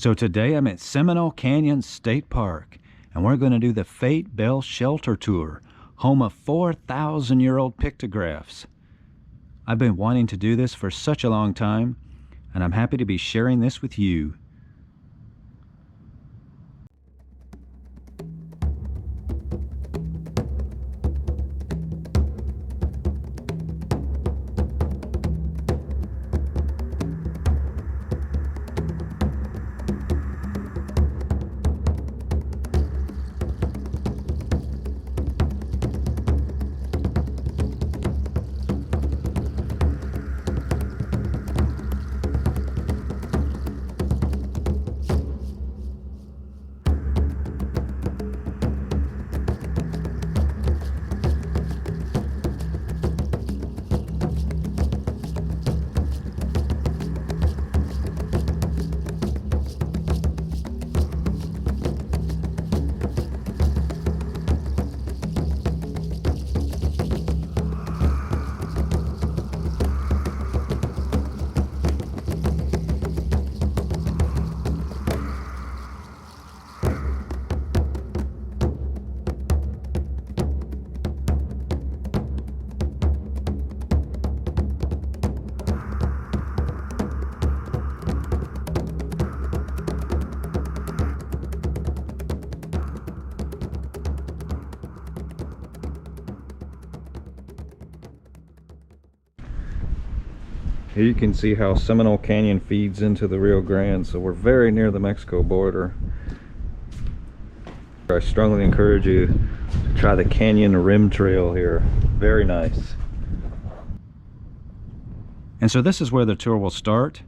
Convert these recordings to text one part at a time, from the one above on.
So today I'm at Seminole Canyon State Park, and we're going to do the Fate Bell Shelter Tour, home of 4,000-year-old pictographs. I've been wanting to do this for such a long time, and I'm happy to be sharing this with you. Here you can see how Seminole Canyon feeds into the Rio Grande, so we're very near the Mexico border. I strongly encourage you to try the Canyon Rim Trail here. Very nice. And so this is where the tour will start.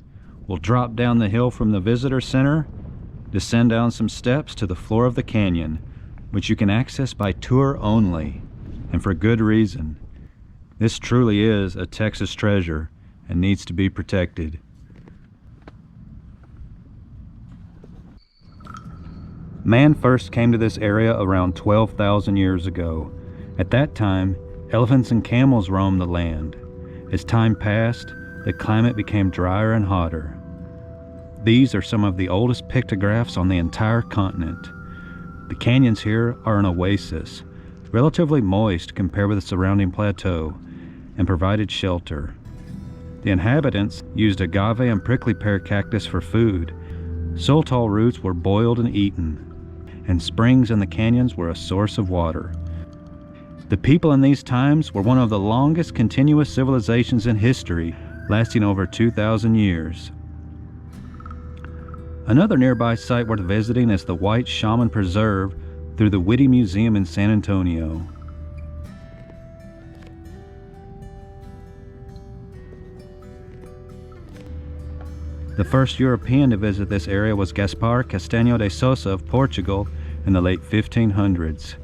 We'll drop down the hill from the visitor center, descend down some steps to the floor of the canyon, which you can access by tour only, and for good reason. This truly is a Texas treasure and needs to be protected. Man first came to this area around 12,000 years ago. At that time, elephants and camels roamed the land. As time passed, the climate became drier and hotter. These are some of the oldest pictographs on the entire continent. The canyons here are an oasis, relatively moist compared with the surrounding plateau, and provided shelter. The inhabitants used agave and prickly pear cactus for food. Soltol roots were boiled and eaten, and springs in the canyons were a source of water. The people in these times were one of the longest continuous civilizations in history, lasting over 2,000 years. Another nearby site worth visiting is the White Shaman Preserve through the Whitty Museum in San Antonio. The first European to visit this area was Gaspar Castanho de Sousa of Portugal in the late 1500s,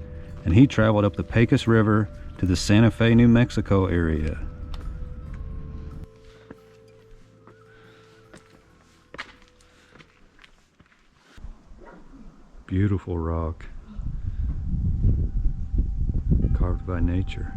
and he traveled up the Pecos River to the Santa Fe, New Mexico area. Beautiful rock, carved by nature.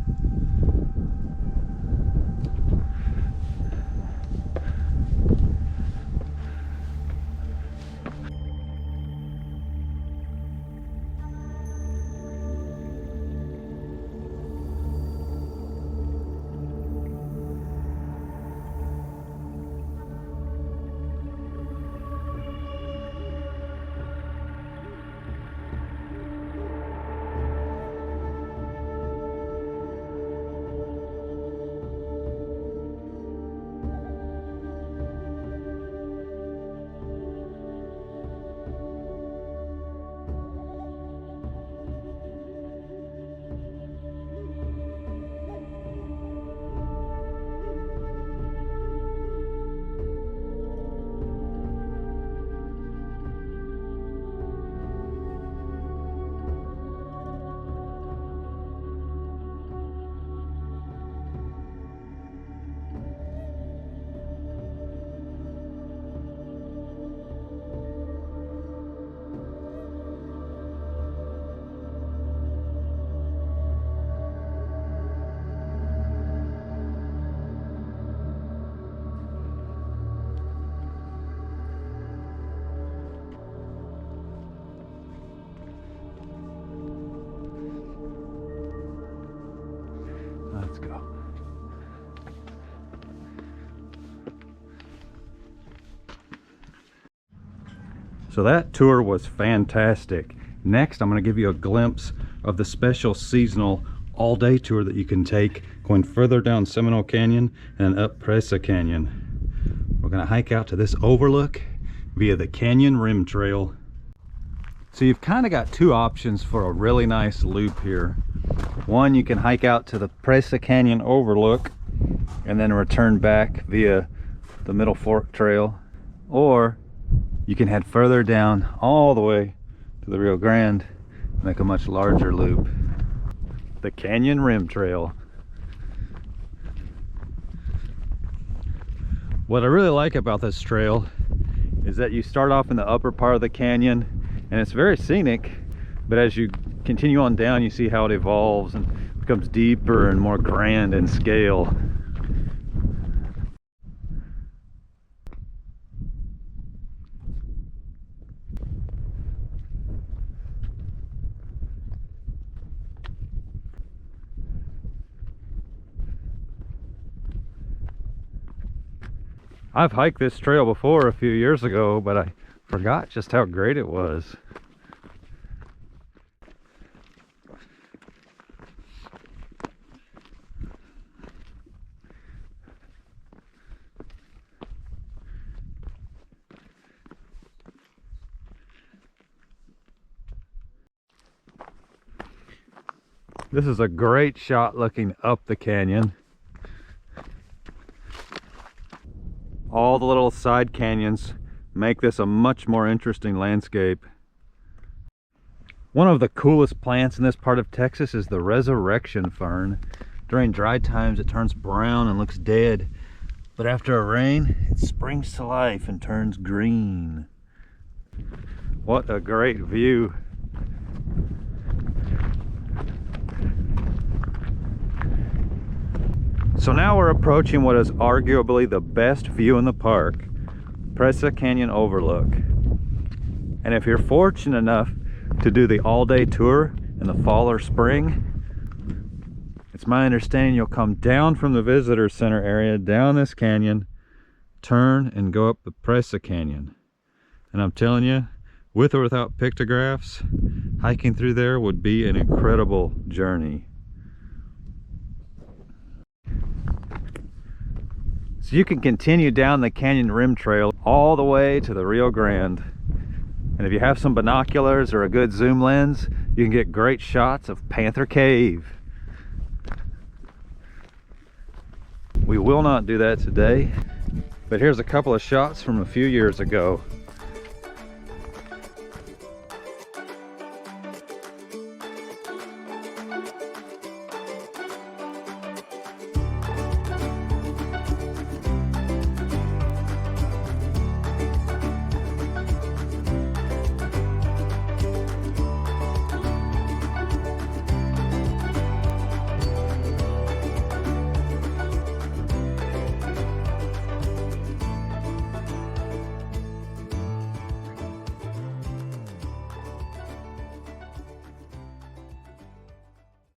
So that tour was fantastic. Next, I'm going to give you a glimpse of the special seasonal all-day tour that you can take going further down Seminole Canyon and up Presa Canyon. We're going to hike out to this overlook via the Canyon Rim Trail. So you've kind of got two options for a really nice loop here. One, you can hike out to the Presa Canyon overlook and then return back via the Middle Fork Trail, or you can head further down all the way to the Rio Grande, make a much larger loop. The Canyon Rim Trail. What I really like about this trail is that you start off in the upper part of the canyon and it's very scenic, but as you continue on down you see how it evolves and becomes deeper and more grand in scale. I've hiked this trail before a few years ago, but I forgot just how great it was. This is a great shot looking up the canyon. All the little side canyons make this a much more interesting landscape. One of the coolest plants in this part of Texas is the resurrection fern. During dry times it turns brown and looks dead, but after a rain it springs to life and turns green. What a great view. So now we're approaching what is arguably the best view in the park, Presa Canyon Overlook. And if you're fortunate enough to do the all-day tour in the fall or spring, it's my understanding you'll come down from the visitor center area, down this canyon, turn and go up the Presa Canyon. And I'm telling you, with or without pictographs, hiking through there would be an incredible journey. So you can continue down the Canyon Rim Trail all the way to the Rio Grande. And if you have some binoculars or a good zoom lens, you can get great shots of Panther Cave. We will not do that today, but here's a couple of shots from a few years ago.